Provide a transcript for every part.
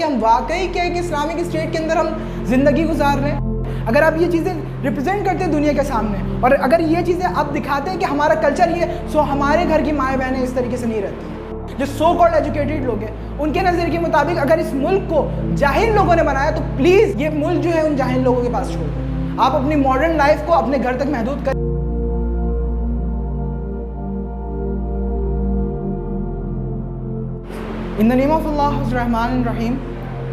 کہ ہم واقعی کیا ایک اسلامک اسٹیٹ کے اندر ہم زندگی گزار رہے ہیں. اگر آپ یہ چیزیں ریپرزینٹ کرتے ہیں دنیا کے سامنے اور اگر یہ چیزیں آپ دکھاتے ہیں کہ ہمارا کلچر یہ سو ہمارے گھر کی مائیں بہنیں اس طریقے سے نہیں رہتی ہیں. جو سو کالڈ ایجوکیٹڈ لوگ ہیں ان کے نظر کے مطابق اگر اس ملک کو جاہل لوگوں نے بنایا تو پلیز یہ ملک جو ہے ان جاہل لوگوں کے پاس چھوڑ دیں. آپ اپنی ماڈرن لائف کو اپنے گھر تک محدود کریں. In the name of Allah, Rahman and Rahim,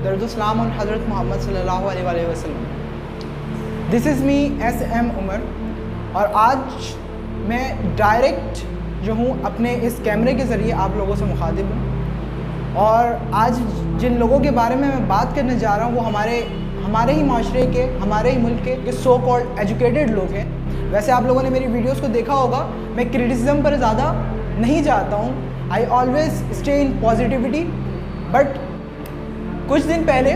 درود السلام on حضرت محمد صلی اللہ علیہ وآلہ وسلم. This is me, SM عمر, اور آج میں ڈائریکٹ جو ہوں اپنے اس کیمرے کے ذریعے آپ لوگوں سے مخاطب ہوں. اور آج جن لوگوں کے بارے میں بات کرنے جا رہا ہوں وہ ہمارے ہی معاشرے کے, ہمارے ہی ملک کے سو کالڈ ایجوکیٹڈ لوگ ہیں. ویسے آپ لوگوں نے میری ویڈیوز کو دیکھا ہوگا, میں کرٹیسزم پر زیادہ نہیں جاتا ہوں. I always stay in positivity, but کچھ دن پہلے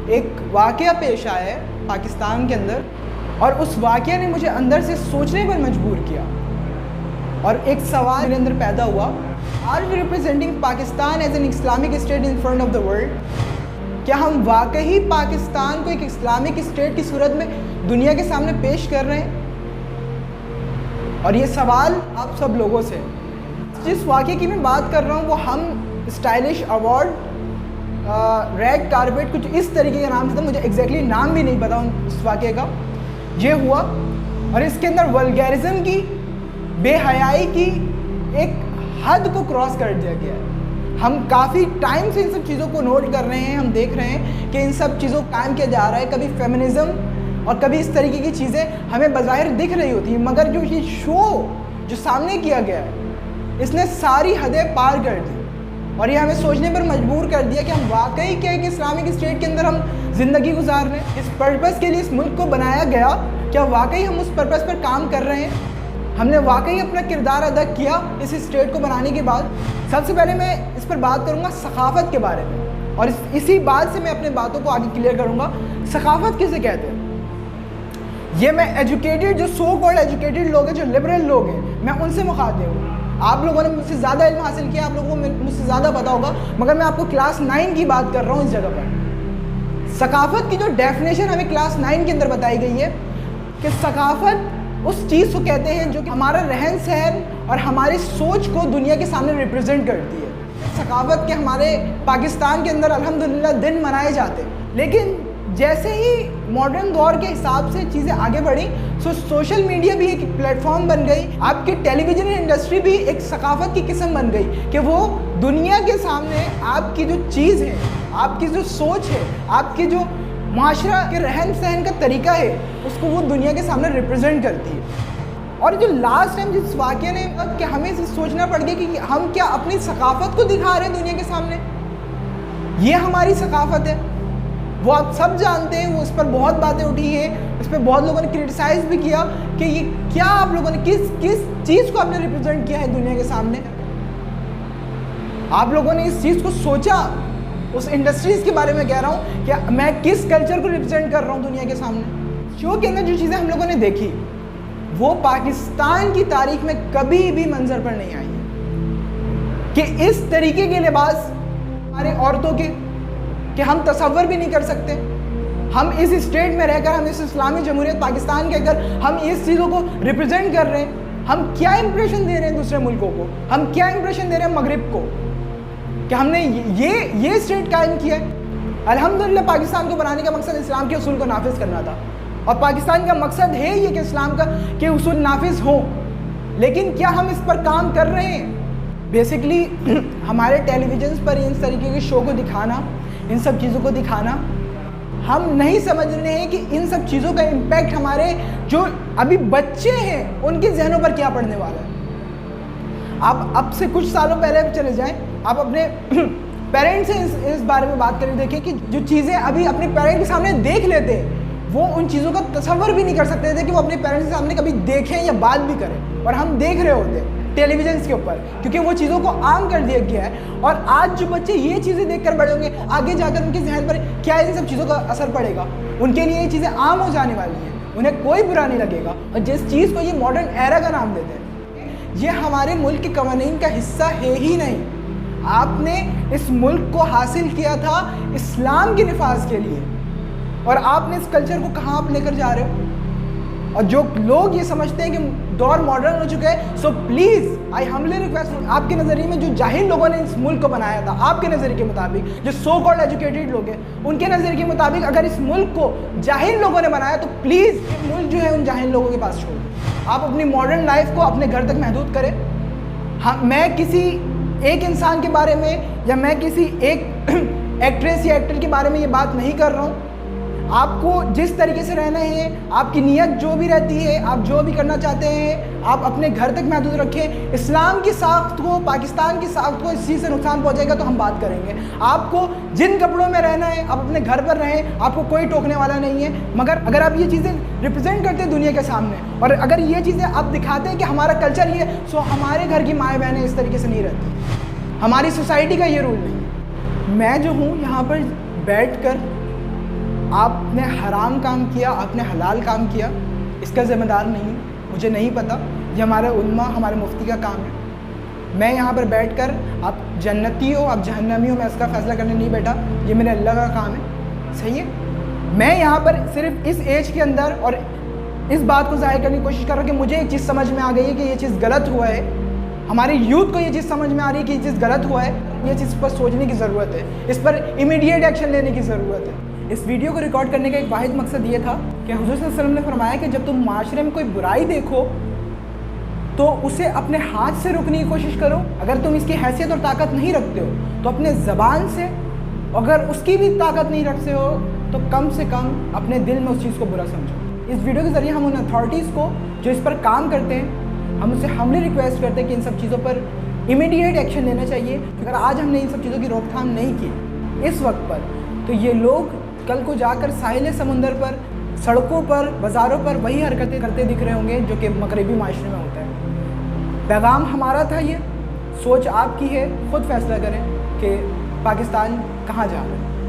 ایک واقعہ پیش آیا ہے پاکستان کے اندر اور اس واقعہ نے مجھے اندر سے سوچنے پر مجبور کیا اور ایک سوال میرے اندر پیدا ہوا. Are we representing Pakistan as an Islamic state in front of the world? کیا ہم واقعی پاکستان کو ایک اسلامک اسٹیٹ کی صورت میں دنیا کے سامنے پیش کر رہے ہیں؟ اور یہ سوال آپ سب لوگوں سے. جس واقعے کی میں بات کر رہا ہوں وہ ہم اسٹائلش ایوارڈ ریڈ کارپیٹ کچھ اس طریقے کا نام سے تھا, مجھے ایگزیکٹلی نام بھی نہیں پتا اس واقعے کا. یہ ہوا اور اس کے اندر ولگیرزم کی, بے حیائی کی ایک حد کو کراس کر دیا گیا ہے. ہم کافی ٹائم سے ان سب چیزوں کو نوٹ کر رہے ہیں, ہم دیکھ رہے ہیں کہ ان سب چیزوں کو قائم کیا جا رہا ہے. کبھی فیمنزم اور کبھی اس طریقے کی چیزیں ہمیں بظاہر دکھ رہی ہوتی ہیں, مگر جو یہ شو جو سامنے کیا گیا ہے اس نے ساری حدیں پار کر دی اور یہ ہمیں سوچنے پر مجبور کر دیا کہ ہم واقعی کیا کہ اسلامک اسٹیٹ کے اندر ہم زندگی گزار رہے ہیں. اس پرپس کے لیے اس ملک کو بنایا گیا, کیا واقعی ہم اس پرپس پر کام کر رہے ہیں؟ ہم نے واقعی اپنا کردار ادا کیا اس اسٹیٹ کو بنانے کے بعد؟ سب سے پہلے میں اس پر بات کروں گا ثقافت کے بارے میں اور اسی بات سے میں اپنے باتوں کو آگے کلیئر کروں گا. ثقافت کسے کہتے ہیں؟ یہ میں ایجوکیٹڈ جو سو کالڈ ایجوکیٹڈ لوگ ہیں, جو لبرل لوگ ہیں, میں ان سے مخاطب ہوں. آپ لوگوں نے مجھ سے زیادہ علم حاصل کیا, آپ لوگوں کو مجھ سے زیادہ پتا ہوگا, مگر میں آپ کو کلاس 9 کی بات کر رہا ہوں اس جگہ پر. ثقافت کی جو ڈیفینیشن ہمیں کلاس 9 کے اندر بتائی گئی ہے کہ ثقافت اس چیز کو کہتے ہیں جو کہ ہمارا رہن سہن اور ہماری سوچ کو دنیا کے سامنے ریپرزینٹ کرتی ہے. ثقافت کے ہمارے پاکستان کے اندر الحمدللہ دن منائے جاتے ہیں, لیکن جیسے ہی ماڈرن دور کے حساب سے چیزیں آگے بڑھیں سوشل میڈیا بھی ایک پلیٹ فارم بن گئی. آپ کی ٹیلی ویژن انڈسٹری بھی ایک ثقافت کی قسم بن گئی کہ وہ دنیا کے سامنے آپ کی جو چیز ہے, آپ کی جو سوچ ہے, آپ کی جو معاشرہ کے رہن سہن کا طریقہ ہے, اس کو وہ دنیا کے سامنے ریپرزینٹ کرتی ہے. اور جو لاسٹ ٹائم جس واقعے نے کہ ہمیں سوچنا پڑ گیا کہ ہم کیا اپنی ثقافت کو دکھا رہے ہیں دنیا کے سامنے؟ یہ ہماری ثقافت ہے, وہ آپ سب جانتے ہیں. وہ اس پر بہت باتیں اٹھی ہیں, اس پہ بہت لوگوں نے کرٹیسائز بھی کیا کہ یہ کیا آپ لوگوں نے کس چیز کو آپ نے ریپرزینٹ کیا ہے دنیا کے سامنے. آپ لوگوں نے اس چیز کو سوچا, اس انڈسٹریز کے بارے میں کہہ رہا ہوں کہ میں کس کلچر کو ریپرزینٹ کر رہا ہوں دنیا کے سامنے. شو کے اندر جو چیزیں ہم لوگوں نے دیکھی وہ پاکستان کی تاریخ میں کبھی بھی منظر پر نہیں آئی ہے کہ اس طریقے کے لباس ہمارے عورتوں کے کہ ہم تصور بھی نہیں کر سکتے. ہم اس اسٹیٹ میں رہ کر, ہم اس اسلامی جمہوریت پاکستان کے اندر ہم اس چیزوں کو ریپرزینٹ کر رہے ہیں. ہم کیا امپریشن دے رہے ہیں دوسرے ملکوں کو, ہم کیا امپریشن دے رہے ہیں مغرب کو کہ ہم نے یہ اسٹیٹ قائم کیا ہے. الحمدللہ پاکستان کو بنانے کا مقصد اسلام کے اصول کو نافذ کرنا تھا اور پاکستان کا مقصد ہے یہ کہ اسلام کے اصول نافذ ہوں, لیکن کیا ہم اس پر کام کر رہے ہیں؟ بیسکلی ہمارے ٹیلی ویژنس پر اس طریقے کے شو کو دکھانا, ان سب چیزوں کو دکھانا, ہم نہیں سمجھ رہے ہیں کہ ان سب چیزوں کا امپیکٹ ہمارے جو ابھی بچے ہیں ان کے ذہنوں پر کیا پڑنے والا ہے. آپ اب سے کچھ سالوں پہلے چلے جائیں, آپ اپنے پیرنٹ سے اس بارے میں بات کریں, دیکھیں کہ جو چیزیں ابھی اپنے پیرنٹ کے سامنے دیکھ لیتے وہ ان چیزوں کا تصور بھی نہیں کر سکتے تھے کہ وہ اپنے پیرنٹس کے سامنے کبھی دیکھیں یا بات بھی کریں, اور ہم دیکھ رہے ہوتے ٹیلی ویژنس کے اوپر کیونکہ وہ چیزوں کو عام کر دیا گیا ہے. اور آج جو بچے یہ چیزیں دیکھ کر بڑے ہوں گے, آگے جا کر ان کے ذہن پر کیا ان سب چیزوں کا اثر پڑے گا؟ ان کے لیے یہ چیزیں عام ہو جانے والی ہیں, انہیں کوئی برا نہیں لگے گا. اور جس چیز کو یہ ماڈرن ایرا کا نام دیتے ہیں, یہ ہمارے ملک کے قوانین کا حصہ ہے ہی نہیں. آپ نے اس ملک کو حاصل کیا تھا اسلام کے نفاذ کے لیے، اور آپ نے اس کلچر کو کہاں آپ لے کر جا رہے ہو؟ اور جو لوگ یہ سمجھتے ہیں کہ دور ماڈرن ہو چکا ہے، سو پلیز آئی ہمبلی ریکویسٹ، آپ کے نظریے میں جو جاہل لوگوں نے اس ملک کو بنایا تھا، آپ کے نظریے کے مطابق جو سو کالڈ ایجوکیٹڈ لوگ ہیں ان کے نظریے کے مطابق اگر اس ملک کو جاہل لوگوں نے بنایا تو پلیز ملک جو ہے ان جاہل لوگوں کے پاس چھوڑ دیں۔ آپ اپنی ماڈرن لائف کو اپنے گھر تک محدود کریں۔ میں کسی ایک انسان کے بارے میں یا میں کسی ایک ایکٹریس یا ایکٹر کے بارے میں یہ بات نہیں کر رہا ہوں۔ آپ کو جس طریقے سے رہنا ہے، آپ کی نیت جو بھی رہتی ہے، آپ جو بھی کرنا چاہتے ہیں، آپ اپنے گھر تک محدود رکھیں۔ اسلام کی ساخت کو، پاکستان کی ساخت کو اس چیز سے نقصان پہنچے گا تو ہم بات کریں گے۔ آپ کو جن کپڑوں میں رہنا ہے آپ اپنے گھر پر رہیں، آپ کو کوئی ٹوکنے والا نہیں ہے، مگر اگر آپ یہ چیزیں ریپرزینٹ کرتے ہیں دنیا کے سامنے اور اگر یہ چیزیں آپ دکھاتے ہیں کہ ہمارا کلچر یہ ہے، سو ہمارے گھر کی مائیں بہنیں اس طریقے سے نہیں رہتی، ہماری سوسائٹی کا یہ رول نہیں ہے۔ میں جو ہوں یہاں پر بیٹھ کر آپ نے حرام کام کیا، آپ نے حلال کام کیا، اس کا ذمہ دار نہیں ہوں، مجھے نہیں پتہ، یہ ہمارے علماء، ہمارے مفتی کا کام ہے۔ میں یہاں پر بیٹھ کر آپ جنتی ہو آپ جہنمی ہو میں اس کا فیصلہ کرنے نہیں بیٹھا، یہ میرے اللہ کا کام ہے، صحیح ہے۔ میں یہاں پر صرف اس ایج کے اندر اور اس بات کو ظاہر کرنے کی کوشش کر رہا ہوں کہ مجھے ایک چیز سمجھ میں آ گئی ہے کہ یہ چیز غلط ہوا ہے، ہماری یوتھ کو یہ چیز سمجھ میں آ رہی ہے کہ یہ چیز غلط ہوا ہے، یہ چیز پر سوچنے کی ضرورت ہے، اس پر امیڈیٹ ایکشن لینے کی ضرورت ہے۔ اس ویڈیو کو ریکارڈ کرنے کا ایک واحد مقصد یہ تھا کہ حضور صلی اللہ علیہ وسلم نے فرمایا کہ جب تم معاشرے میں کوئی برائی دیکھو تو اسے اپنے ہاتھ سے روکنے کی کوشش کرو، اگر تم اس کی حیثیت اور طاقت نہیں رکھتے ہو تو اپنے زبان سے، اگر اس کی بھی طاقت نہیں رکھتے ہو تو کم سے کم اپنے دل میں اس چیز کو برا سمجھو۔ اس ویڈیو کے ذریعے ہم ان اتھارٹیز کو جو اس پر کام کرتے ہیں ہم اس سے ہمبلی ریکویسٹ کرتے ہیں کہ ان سب چیزوں پر امیڈیٹ ایکشن لینا چاہیے۔ اگر آج ہم نے ان سب چیزوں کی روک تھام نہیں کی اس وقت پر تو یہ لوگ کل کو جا کر ساحل سمندر پر، سڑکوں پر، بازاروں پر وہی حرکتیں کرتے دکھ رہے ہوں گے جو کہ مغربی معاشرے میں ہوتا ہے۔ پیغام ہمارا تھا، یہ سوچ آپ کی ہے، خود فیصلہ کریں کہ پاکستان کہاں جا رہا ہے۔